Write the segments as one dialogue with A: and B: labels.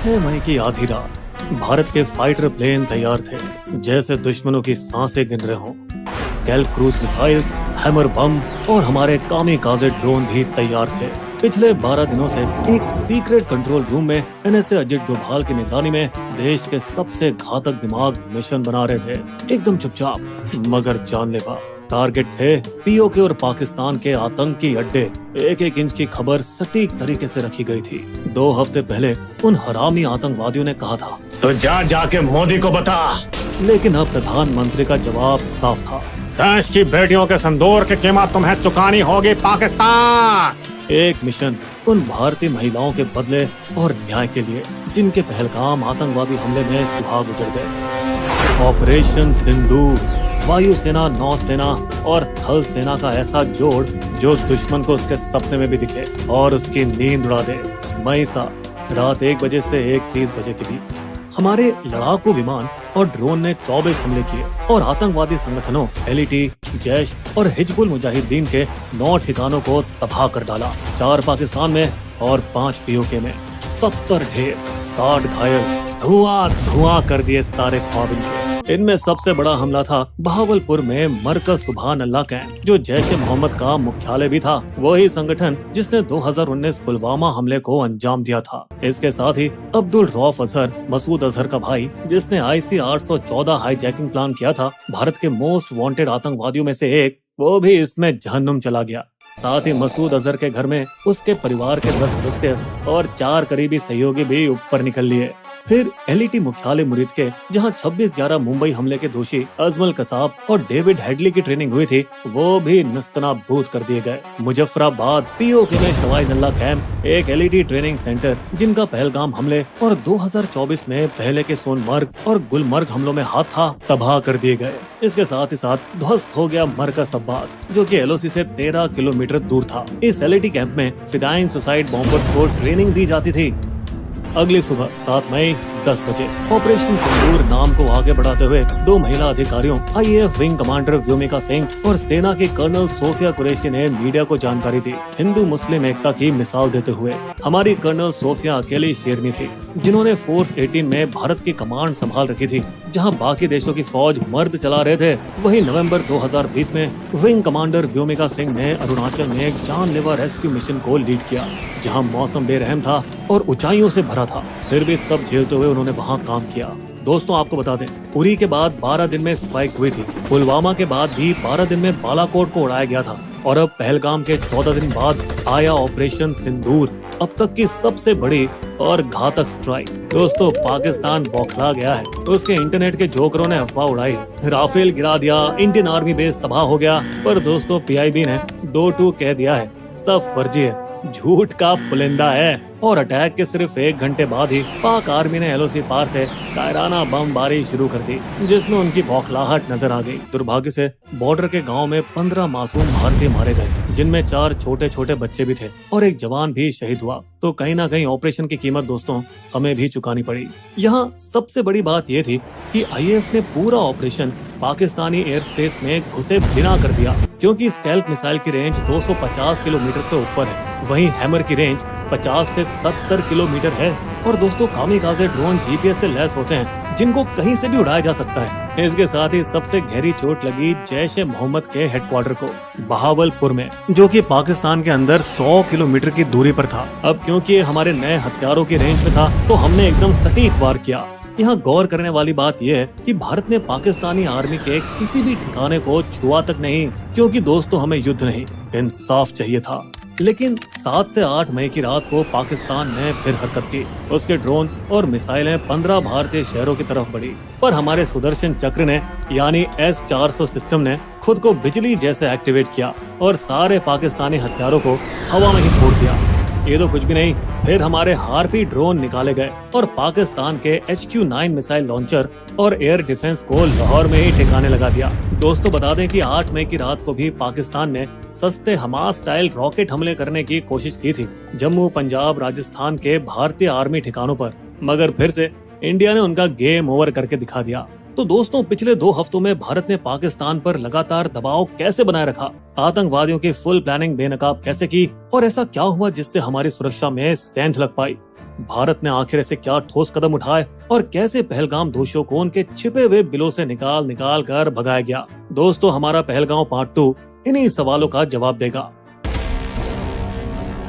A: 6 मई की आधी रात भारत के फाइटर प्लेन तैयार थे, जैसे दुश्मनों की सांसें गिन रहे हों। स्केल्प क्रूज मिसाइल्स, हैमर बम और हमारे कामिकाज़े ड्रोन भी तैयार थे। पिछले 12 दिनों से एक सीक्रेट कंट्रोल रूम में NSA अजित डोभाल की निगरानी में देश के सबसे घातक दिमाग मिशन बना रहे थे, एकदम चुपचाप मगर जानलेवा। टारगेट थे POK और पाकिस्तान के आतंकी अड्डे। एक एक इंच की खबर सटीक तरीके से रखी गई थी। 2 हफ्ते पहले उन हरामी आतंकवादियों ने कहा था,
B: तो जाके मोदी को बता।
A: लेकिन अब प्रधानमंत्री का जवाब साफ था,
B: देश की बेटियों के संदूर की कीमत तुम्हें चुकानी होगी पाकिस्तान।
A: एक मिशन उन भारतीय महिलाओं के बदले और न्याय के लिए, जिनके पहलगाम आतंकवादी हमले में सुहाग उजड़ गए। ऑपरेशन सिंदूर, वायुसेना, नौसेना और थल सेना का ऐसा जोड़ जो दुश्मन को उसके सपने में भी दिखे और उसकी नींद उड़ा दे। मई 7 रात 1 बजे से 1:30 बजे के बीच हमारे लड़ाकू विमान और ड्रोन ने 24 हमले किए और आतंकवादी संगठनों LET, जैश और हिजबुल मुजाहिदीन के 9 ठिकानों को तबाह कर डाला। 4 पाकिस्तान में और 5 POK में। 70 ढेर, 60 घायल, धुआं कर दिए सारे ख्वाब इनके। इनमें सबसे बड़ा हमला था बहावलपुर में मरकज सुभान अल्लाह कैंप, जो जैश-ए-मोहम्मद का मुख्यालय भी था। वही संगठन जिसने 2019 पुलवामा हमले को अंजाम दिया था। इसके साथ ही अब्दुल रऊफ अजहर, मसूद अजहर का भाई, जिसने IC 814 हाईजैकिंग प्लान किया था, भारत के मोस्ट वांटेड आतंकवादियों में से एक, वो भी इसमें जहन्नुम चला गया। साथ ही मसूद अजहर के घर में उसके परिवार के 10 सदस्य और 4 करीबी सहयोगी भी ऊपर निकल लिए। फिर LET मुख्यालय मुरीद के, जहां 26/11 मुंबई हमले के दोषी अजमल कसाब और डेविड हेडली की ट्रेनिंग हुई थी, वो भी नस्तनाबूद कर दिए गए। मुजफ्फराबाद POK में शवाई नल्ला कैंप, एक LET ट्रेनिंग सेंटर जिनका पहलगाम हमले और 2024 में पहले के सोनमर्ग और गुलमर्ग हमलों में हाथ था, तबाह कर दिए गए। इसके साथ ही साथ ध्वस्त हो गया मरकज अब्बास, जो कि LOC से 13 किलोमीटर दूर था। इस LET कैंप में फिदाइन सुसाइड बॉम्बर्स को ट्रेनिंग दी जाती थी। अगली सुबह 7 मई 10 बजे ऑपरेशन सिंदूर नाम को आगे बढ़ाते हुए 2 महिला अधिकारियों IAF wing commander Vyomika Singh और सेना के कर्नल सोफिया कुरैशी ने मीडिया को जानकारी दी, हिंदू मुस्लिम एकता की मिसाल देते हुए। हमारी कर्नल सोफिया अकेली शेरनी थी, जिन्होंने फोर्स 18 में भारत की कमांड संभाल रखी थी, जहां बाकी देशों की फौज मर्द चला रहे थे। वही नवंबर 2020 में विंग कमांडर व्योमिका सिंह ने अरुणाचल में एक जानलेवा रेस्क्यू मिशन को लीड किया, जहां मौसम बेरहम था और ऊंचाइयों से भरा था। फिर भी सब झेलते हुए उन्होंने वहां काम किया। दोस्तों, आपको बता दें, उरी के बाद 12 दिन में स्ट्राइक हुई थी। पुलवामा के बाद भी 12 दिन में बालाकोट को उड़ाया गया था और अब पहलगाम के 14 दिन बाद आया ऑपरेशन सिंदूर, अब तक की सबसे बड़ी और घातक स्ट्राइक। दोस्तों, पाकिस्तान बौखला गया है। उसके इंटरनेट के जोकरों ने अफवाह उड़ाई, राफेल गिरा दिया, इंडियन आर्मी बेस तबाह हो गया। पर दोस्तों, PIB ने 2-2 कह दिया है, सब फर्जी है, झूठ का पुलिंदा है। और अटैक के सिर्फ 1 घंटे बाद ही पाक आर्मी ने LOC पार से कायराना बमबारी शुरू कर दी, जिसमें उनकी बौखलाहट नजर आ गई। दुर्भाग्य से बॉर्डर के गांव में 15 मासूम भारतीय मारे गए, जिनमें 4 छोटे छोटे बच्चे भी थे और एक जवान भी शहीद हुआ। तो कहीं ना कहीं ऑपरेशन की कीमत दोस्तों हमें भी चुकानी पड़ी। यहाँ सबसे बड़ी बात ये थी कि IAF ने पूरा ऑपरेशन पाकिस्तानी एयर स्पेस में घुसे बिना कर दिया, क्योंकि स्कैल्प मिसाइल की रेंज 250 किलोमीटर से ऊपर है। वहीं हैमर की रेंज 50 से 70 किलोमीटर है। और दोस्तों, कामिकाज़े ड्रोन GPS से लैस होते हैं, जिनको कहीं से भी उड़ाया जा सकता है। इसके साथ ही सबसे गहरी चोट लगी जैश-ए-मोहम्मद के हेडक्वार्टर को बहावलपुर में, जो कि पाकिस्तान के अंदर 100 किलोमीटर की दूरी पर था। अब क्योंकि ये हमारे नए हथियारों की रेंज में था, तो हमने एकदम सटीक वार किया। यहाँ गौर करने वाली बात यह है कि भारत ने पाकिस्तानी आर्मी के किसी भी ठिकाने को छुआ तक नहीं, क्योंकि दोस्तों हमें युद्ध नहीं, इंसाफ चाहिए था। लेकिन 7 से 8 मई की रात को पाकिस्तान ने फिर हरकत की। उसके ड्रोन और मिसाइलें 15 भारतीय शहरों की तरफ बढ़ी, पर हमारे सुदर्शन चक्र ने यानी S-400 सिस्टम ने खुद को बिजली जैसे एक्टिवेट किया और सारे पाकिस्तानी हथियारों को हवा में ही फोड़ दिया। ये तो कुछ भी नहीं, फिर हमारे हार्पी ड्रोन निकाले गए और पाकिस्तान के HQ-9 मिसाइल लॉन्चर और एयर डिफेंस को लाहौर में ही ठिकाने लगा दिया। दोस्तों, बता दें कि 8 मई की रात को भी पाकिस्तान ने सस्ते हमास स्टाइल रॉकेट हमले करने की कोशिश की थी जम्मू, पंजाब, राजस्थान के भारतीय आर्मी ठिकानों पर, मगर फिर से इंडिया ने उनका गेम ओवर करके दिखा दिया। तो दोस्तों, पिछले 2 हफ्तों में भारत ने पाकिस्तान पर लगातार दबाव कैसे बनाए रखा, आतंकवादियों की फुल प्लानिंग बेनकाब कैसे की और ऐसा क्या हुआ जिससे हमारी सुरक्षा में सेंध लग पाई, भारत ने आखिर ऐसे क्या ठोस कदम उठाए और कैसे पहलगाम दोषियों को उनके छिपे हुए बिलों से निकाल निकाल कर भगाया गया। दोस्तों, हमारा पहलगाम पार्ट 2 इन्हीं सवालों का जवाब देगा।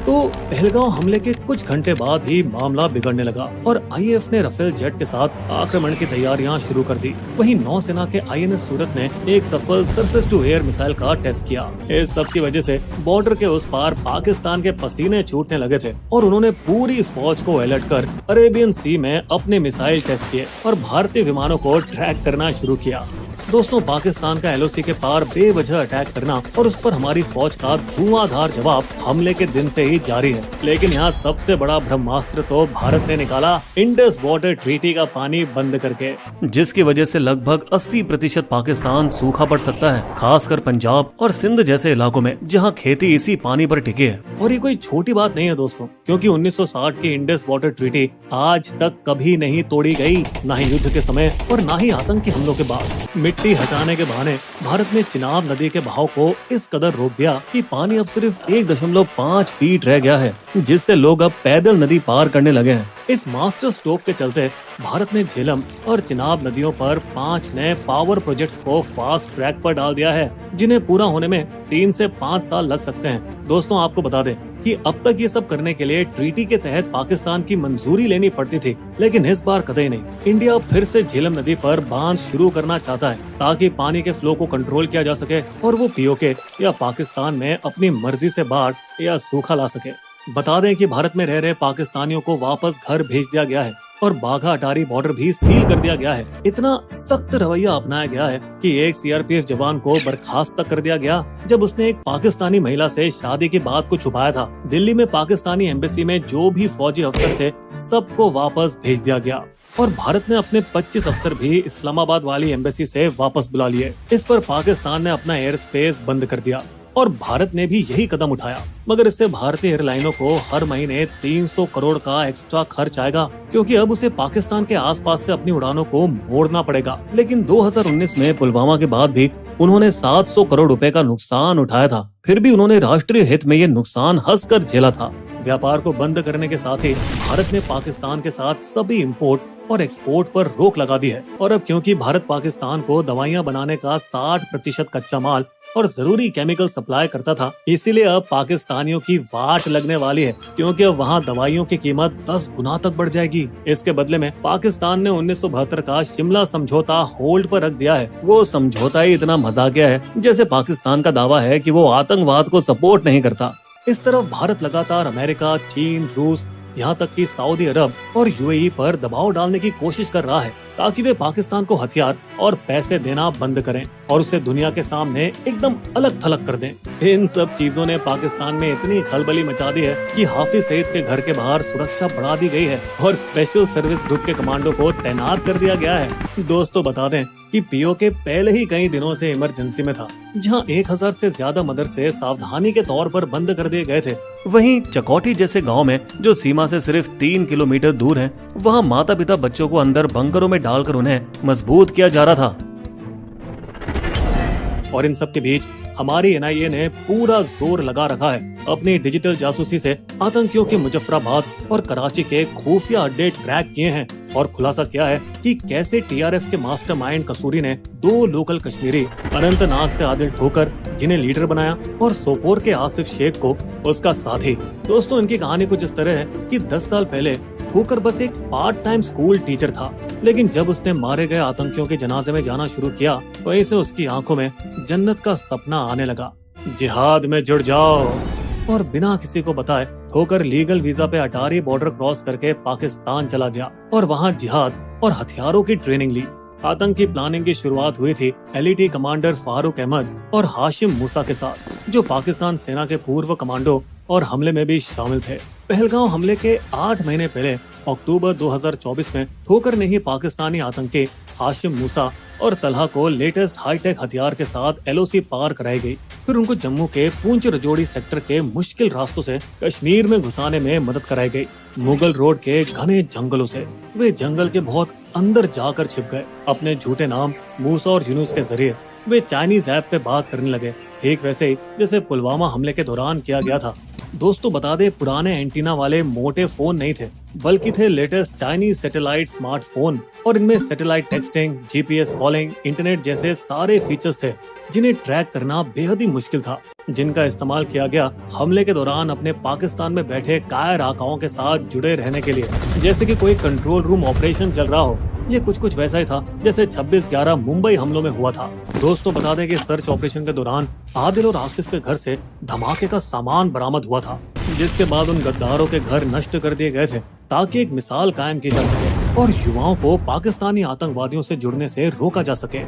A: तो पहलगाम हमले के कुछ घंटे बाद ही मामला बिगड़ने लगा और आईएएफ ने राफेल जेट के साथ आक्रमण की तैयारियां शुरू कर दी। वहीं नौसेना के आईएनएस सूरत ने एक सफल सरफेस टू एयर मिसाइल का टेस्ट किया। इस सब की वजह से बॉर्डर के उस पार पाकिस्तान के पसीने छूटने लगे थे और उन्होंने पूरी फौज को अलर्ट कर अरेबियन सी में अपने मिसाइल टेस्ट किए और भारतीय विमानों को ट्रैक करना शुरू किया। दोस्तों, पाकिस्तान का एलओसी के पार बेवजह अटैक करना और उस पर हमारी फौज का धुआंधार जवाब हमले के दिन से ही जारी है। लेकिन यहाँ सबसे बड़ा ब्रह्मास्त्र तो भारत ने निकाला इंडस वाटर ट्रीटी का पानी बंद करके, जिसकी वजह से लगभग 80% पाकिस्तान सूखा पड़ सकता है, खासकर पंजाब और सिंध जैसे इलाकों में जहाँ खेती इसी पानी पर टिकी है। और ये कोई छोटी बात नहीं है दोस्तों, क्योंकि 1960 की इंडस वाटर ट्रीटी आज तक कभी नहीं तोड़ी गई, न ही युद्ध के समय और न ही आतंकी हमलों के बाद। मिट्टी हटाने के बहाने भारत ने चिनाब नदी के बहाव को इस कदर रोक दिया कि पानी अब सिर्फ 1.5 फीट रह गया है, जिससे लोग अब पैदल नदी पार करने लगे हैं। इस मास्टर स्ट्रोक के चलते भारत ने झेलम और चिनाब नदियों पर 5 नए पावर प्रोजेक्ट्स को फास्ट ट्रैक पर डाल दिया है, जिन्हें पूरा होने में 3 से 5 साल लग सकते हैं। दोस्तों, आपको बता दें कि अब तक ये सब करने के लिए ट्रीटी के तहत पाकिस्तान की मंजूरी लेनी पड़ती थी, लेकिन इस बार कतई नहीं। इंडिया फिर से झेलम नदी पर बांध शुरू करना चाहता है ताकि पानी के फ्लो को कंट्रोल किया जा सके और वो पीओके या पाकिस्तान में अपनी मर्जी से बाढ़ या सूखा ला सके। बता दें कि भारत में रह रहे पाकिस्तानियों को वापस घर भेज दिया गया है और बाघा अटारी बॉर्डर भी सील कर दिया गया है। इतना सख्त रवैया अपनाया गया है कि एक सीआरपीएफ जवान को बर्खास्त तक कर दिया गया जब उसने एक पाकिस्तानी महिला से शादी की बात को छुपाया था। दिल्ली में पाकिस्तानी एम्बेसी में जो भी फौजी अफसर थे सबको वापस भेज दिया गया और भारत ने अपने 25 अफसर भी इस्लामाबाद वाली एम्बेसी से वापस बुला लिए। इस पर पाकिस्तान ने अपना एयर स्पेस बंद कर दिया और भारत ने भी यही कदम उठाया, मगर इससे भारतीय एयरलाइनों को हर महीने 300 करोड़ का एक्स्ट्रा खर्च आएगा, क्योंकि अब उसे पाकिस्तान के आसपास से अपनी उड़ानों को मोड़ना पड़ेगा। लेकिन 2019 में पुलवामा के बाद भी उन्होंने 700 करोड़ रुपए का नुकसान उठाया था, फिर भी उन्होंने राष्ट्रीय हित में ये नुकसान हंसकर झेला था। व्यापार को बंद करने के साथ ही भारत ने पाकिस्तान के साथ सभी इम्पोर्ट और एक्सपोर्ट पर रोक लगा दी है। और अब क्योंकि भारत पाकिस्तान को दवाइयां बनाने का 60% कच्चा माल और जरूरी केमिकल सप्लाई करता था, इसीलिए अब पाकिस्तानियों की वाट लगने वाली है, क्योंकि अब वहाँ दवाइयों की कीमत 10 गुना तक बढ़ जाएगी। इसके बदले में पाकिस्तान ने 1972 का शिमला समझौता होल्ड पर रख दिया है। वो समझौता ही इतना मजाकिया है जैसे पाकिस्तान का दावा है कि वो आतंकवाद को सपोर्ट नहीं करता। इस तरफ भारत लगातार अमेरिका, चीन, रूस, यहाँ तक कि सऊदी अरब और यूएई पर दबाव डालने की कोशिश कर रहा है ताकि वे पाकिस्तान को हथियार और पैसे देना बंद करें और उसे दुनिया के सामने एकदम अलग थलग कर दें। इन सब चीजों ने पाकिस्तान में इतनी खलबली मचा दी है कि हाफिज सईद के घर के बाहर सुरक्षा बढ़ा दी गई है और स्पेशल सर्विस ग्रुप के कमांडो को तैनात कर दिया गया है। दोस्तों, बता दें कि पीओके पहले ही कई दिनों से इमरजेंसी में था, जहां 1000 से ज्यादा मदरसे सावधानी के तौर पर बंद कर दिए गए थे। वहीं चकौटी जैसे गांव में, जो सीमा से सिर्फ 3 किलोमीटर दूर है, वहां माता पिता बच्चों को अंदर बंकरों में डालकर उन्हें मजबूत किया जा रहा था। और इन सब के बीच हमारी एनआईए ने पूरा जोर लगा रखा है अपनी डिजिटल जासूसी से आतंकियों के मुजफ्फराबाद और कराची के खुफिया अड्डे ट्रैक किए हैं और खुलासा किया है कि कैसे टीआरएफ के मास्टरमाइंड कसूरी ने 2 लोकल कश्मीरी, अनंतनाग से आदिल ठोकर जिन्हें लीडर बनाया और सोपोर के आसिफ शेख को उसका साथी। दोस्तों, इनकी कहानी कुछ इस तरह है कि 10 साल पहले ठोकर बस एक पार्ट टाइम स्कूल टीचर था, लेकिन जब उसने मारे गए आतंकियों के जनाजे में जाना शुरू किया, वहीं से उसकी आंखों में जन्नत का सपना आने लगा। जिहाद में जुड़ जाओ। और बिना किसी को बताए ठोकर लीगल वीजा पे अटारी बॉर्डर क्रॉस करके पाकिस्तान चला गया और वहाँ जिहाद और हथियारों की ट्रेनिंग ली। आतंकी प्लानिंग की शुरुआत हुई थी एलईटी कमांडर फारूक अहमद और हाशिम मूसा के साथ, जो पाकिस्तान सेना के पूर्व कमांडो और हमले में भी शामिल थे। पहलगाम हमले के 8 महीने पहले अक्टूबर 2024 में ठोकर ने ही पाकिस्तानी आतंकी हाशिम मूसा और तलहा को लेटेस्ट हाईटेक हथियार के साथ एलओसी पार कराई गई। फिर उनको जम्मू के पूंछ रजौड़ी सेक्टर के मुश्किल रास्तों से कश्मीर में घुसाने में मदद कराई गई। मुगल रोड के घने जंगलों से वे जंगल के बहुत अंदर जाकर छिप गए। अपने झूठे नाम मूसा और यूनुस के जरिए वे चाइनीज ऐप पे बात करने लगे ठीक वैसे ही जैसे पुलवामा हमले के दौरान किया गया था। दोस्तों बता दें, पुराने एंटीना वाले मोटे फोन नहीं थे, बल्कि थे लेटेस्ट चाइनीज सैटेलाइट स्मार्टफोन, और इनमें satellite texting, GPS calling, internet जैसे सारे फीचर्स थे जिन्हें ट्रैक करना बेहद ही मुश्किल था, जिनका इस्तेमाल किया गया हमले के दौरान अपने पाकिस्तान में बैठे कायर आकाओं के साथ जुड़े रहने के लिए। जैसे कि कोई कंट्रोल रूम ऑपरेशन चल रहा हो। ये कुछ वैसा ही था जैसे 26/11 मुंबई हमलों में हुआ था। दोस्तों बता दें कि सर्च ऑपरेशन के दौरान आदिल और आसिफ के घर से धमाके का सामान बरामद हुआ था, जिसके बाद उन गद्दारों के घर नष्ट कर दिए गए थे ताकि एक मिसाल कायम की जा सके और युवाओं को पाकिस्तानी आतंकवादियों से जुड़ने से रोका जा सके।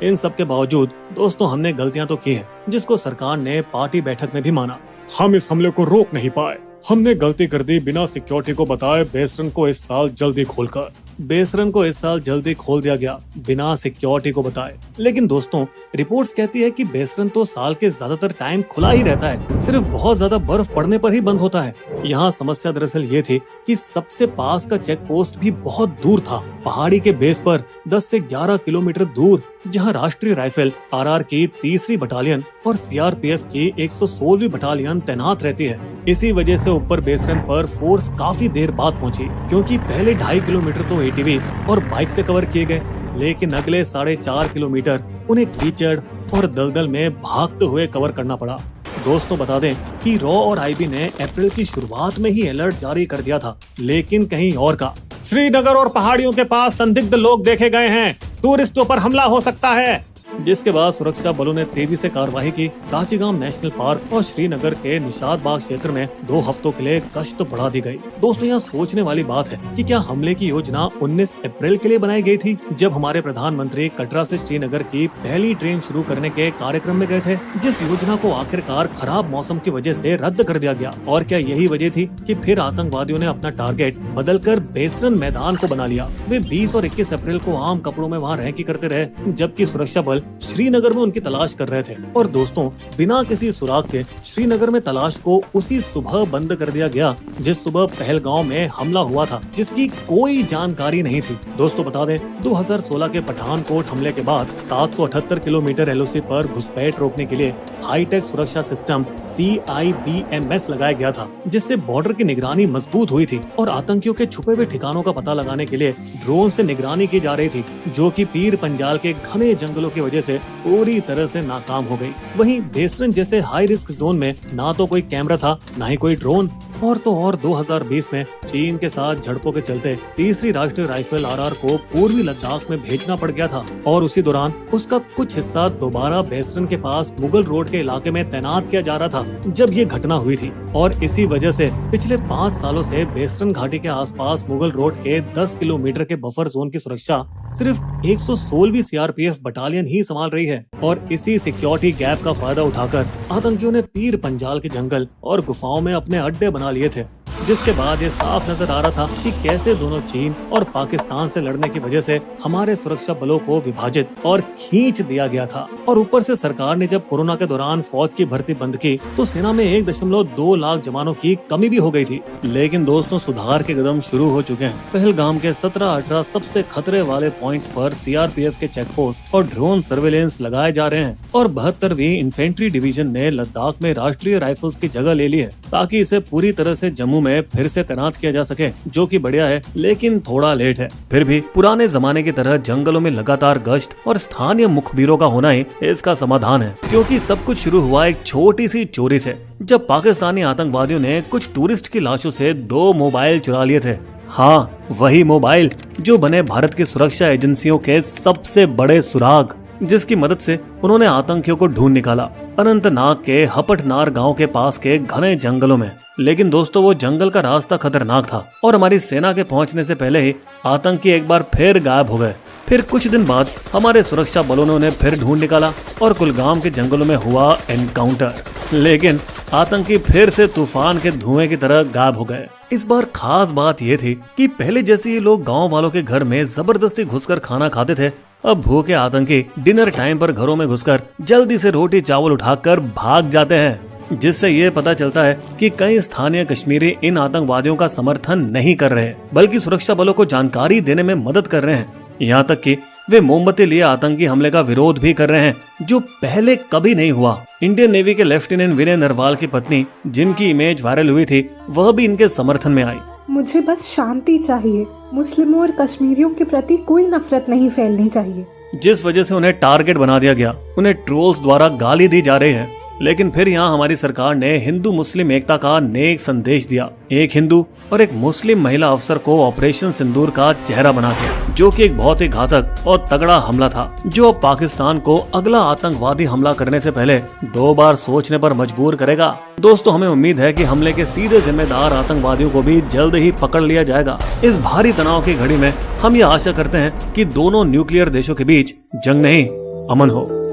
A: इन सब के बावजूद दोस्तों हमने गलतियां तो की है, जिसको सरकार ने पार्टी बैठक में भी माना।
B: हम इस हमले को रोक नहीं पाए। हमने गलती कर दी बिना सिक्योरिटी को बताए बेसरन को इस साल जल्दी खोलकर।
A: बेसरन को इस साल जल्दी खोल दिया गया बिना सिक्योरिटी को बताए। लेकिन दोस्तों रिपोर्ट्स कहती है कि बेसरन तो साल के ज्यादातर टाइम खुला ही रहता है, सिर्फ बहुत ज्यादा बर्फ पड़ने पर ही बंद होता है। यहाँ समस्या दरअसल ये थी कि सबसे पास का चेक पोस्ट भी बहुत दूर था, पहाड़ी के बेस पर 10 से 11 किलोमीटर दूर, जहाँ राष्ट्रीय राइफल आरआर की 3री बटालियन और सीआरपीएफ की 116वीं बटालियन तैनात रहती है। इसी वजह से ऊपर बेसरन पर फोर्स काफी देर बाद पहुंची, क्योंकि पहले 2.5 किलोमीटर तो एटीवी और बाइक से कवर किए गए, लेकिन अगले 4.5 किलोमीटर उन्हें कीचड़ और दलदल में भागते हुए कवर करना पड़ा। दोस्तों बता दें कि रॉ और आईबी ने अप्रैल की शुरुआत में ही अलर्ट जारी कर दिया था, लेकिन कहीं और का।
B: श्रीनगर और पहाड़ियों के पास संदिग्ध लोग देखे गए हैं, टूरिस्टों पर हमला हो सकता है।
A: जिसके बाद सुरक्षा बलों ने तेजी से कार्रवाई की। दाचीगाम नेशनल पार्क और श्रीनगर के निशात बाग क्षेत्र में 2 हफ्तों के लिए गश्त बढ़ा दी गई। दोस्तों यहाँ सोचने वाली बात है कि क्या हमले की योजना 19 अप्रैल के लिए बनाई गई थी, जब हमारे प्रधानमंत्री कटरा से श्रीनगर की पहली ट्रेन शुरू करने के कार्यक्रम में गए थे, जिस योजना को आखिरकार खराब मौसम की वजह से रद्द कर दिया गया। और क्या यही वजह थी कि फिर आतंकवादियों ने अपना टारगेट बदलकर बेसरन मैदान को बना लिया। वे 20 और 21 अप्रैल को आम कपड़ों में वहाँ रहकी करते रहे, जबकि सुरक्षा बल श्रीनगर में उनकी तलाश कर रहे थे। और दोस्तों बिना किसी सुराग के श्रीनगर में तलाश को उसी सुबह बंद कर दिया गया जिस सुबह पहलगांव में हमला हुआ था, जिसकी कोई जानकारी नहीं थी। दोस्तों बता दें 2016 के पठानकोट हमले के बाद 778 किलोमीटर एलओसी पर घुसपैठ रोकने के लिए हाईटेक सुरक्षा सिस्टम CIBMS लगाया गया था, जिससे बॉर्डर की निगरानी मजबूत हुई थी और आतंकियों के छुपे हुए ठिकानों का पता लगाने के लिए ड्रोन से निगरानी की जा रही थी, जो कि पीर पंजाल के घने जंगलों की वजह से पूरी तरह से नाकाम हो गई। वहीं बेसरन जैसे हाई रिस्क जोन में ना तो कोई कैमरा था, ना ही कोई ड्रोन, और 2020 में चीन के साथ झड़पों के चलते 3री राष्ट्रीय राइफल आरआर को पूर्वी लद्दाख में भेजना पड़ गया था, और उसी दौरान उसका कुछ हिस्सा दोबारा बेसरन के पास मुगल रोड के इलाके में तैनात किया जा रहा था जब ये घटना हुई थी। और इसी वजह से पिछले 5 सालों से बेसरन घाटी के आसपास मुगल रोड के 10 किलोमीटर के बफर जोन की सुरक्षा सिर्फ 116वीं सीआरपीएफ बटालियन ही संभाल रही है। और इसी सिक्योरिटी गैप का फायदा उठाकर आतंकियों ने पीर पंजाल के जंगल और गुफाओं में अपने अड्डे बना लिए थे, जिसके बाद ये साफ नजर आ रहा था कि कैसे दोनों चीन और पाकिस्तान से लड़ने की वजह से हमारे सुरक्षा बलों को विभाजित और खींच दिया गया था। और ऊपर से सरकार ने जब कोरोना के दौरान फौज की भर्ती बंद की तो सेना में 1.2 लाख जवानों की कमी भी हो गई थी। लेकिन दोस्तों सुधार के कदम शुरू हो चुके हैं। पहलगाम के 17-18 सबसे खतरे वाले पॉइंट्स पर सीआरपीएफ के चेक पोस्ट और ड्रोन सर्वेलेंस लगाए जा रहे हैं, और 72वीं इन्फेंट्री डिवीजन ने लद्दाख में राष्ट्रीय राइफल्स की जगह ले ली है, ताकि इसे पूरी तरह से जम्मू में फिर से तैनात किया जा सके, जो कि बढ़िया है, लेकिन थोड़ा लेट है। फिर भी पुराने जमाने की तरह जंगलों में लगातार गश्त और स्थानीय मुखबिरों का होना ही इसका समाधान है, क्योंकि सब कुछ शुरू हुआ एक छोटी सी चोरी से, जब पाकिस्तानी आतंकवादियों ने कुछ टूरिस्ट की लाशों से 2 मोबाइल चुरा लिए थे। हाँ, वही मोबाइल जो बने भारत की सुरक्षा एजेंसियों के सबसे बड़े सुराग, जिसकी मदद से उन्होंने आतंकियों को ढूंढ निकाला अनंतनाग के हपटनार गांव के पास के घने जंगलों में। लेकिन दोस्तों वो जंगल का रास्ता खतरनाक था और हमारी सेना के पहुंचने से पहले ही आतंकी एक बार फिर गायब हो गए। फिर कुछ दिन बाद हमारे सुरक्षा बलों ने उन्हें फिर ढूंढ निकाला और कुलगाम के जंगलों में हुआ एनकाउंटर, लेकिन आतंकी फिर से तूफान के धुएं की तरह गायब हो गए। इस बार खास बात ये थी कि पहले जैसे ये लोग गांव वालों के घर में जबरदस्ती घुसकर खाना खाते थे, अब भूखे आतंकी डिनर टाइम पर घरों में घुसकर जल्दी से रोटी चावल उठाकर भाग जाते हैं, जिससे ये पता चलता है कि कई स्थानीय कश्मीरी इन आतंकवादियों का समर्थन नहीं कर रहे, बल्कि सुरक्षा बलों को जानकारी देने में मदद कर रहे हैं। यहाँ तक कि वे मोमबत्ती लिए आतंकी हमले का विरोध भी कर रहे हैं, जो पहले कभी नहीं हुआ। इंडियन नेवी के लेफ्टिनेंट विनय नरवाल की पत्नी, जिनकी इमेज वायरल हुई थी, वह भी इनके समर्थन में आई।
C: मुझे बस शांति चाहिए। मुस्लिमों और कश्मीरियों के प्रति कोई नफरत नहीं फैलनी चाहिए।
A: जिस वजह से उन्हें टारगेट बना दिया गया, उन्हें ट्रोल्स द्वारा गाली दी जा रही है। लेकिन फिर यहाँ हमारी सरकार ने हिंदू मुस्लिम एकता का नेक संदेश दिया। एक हिंदू और एक मुस्लिम महिला अफसर को ऑपरेशन सिंदूर का चेहरा बना के, जो कि एक बहुत ही घातक और तगड़ा हमला था, जो अब पाकिस्तान को अगला आतंकवादी हमला करने से पहले 2 बार सोचने पर मजबूर करेगा। दोस्तों, हमें उम्मीद है कि हमले के सीधे जिम्मेदार आतंकवादियों को भी जल्द ही पकड़ लिया जाएगा। इस भारी तनाव की घड़ी में हम ये आशा करते हैं कि दोनों न्यूक्लियर देशों के बीच जंग नहीं, अमन हो।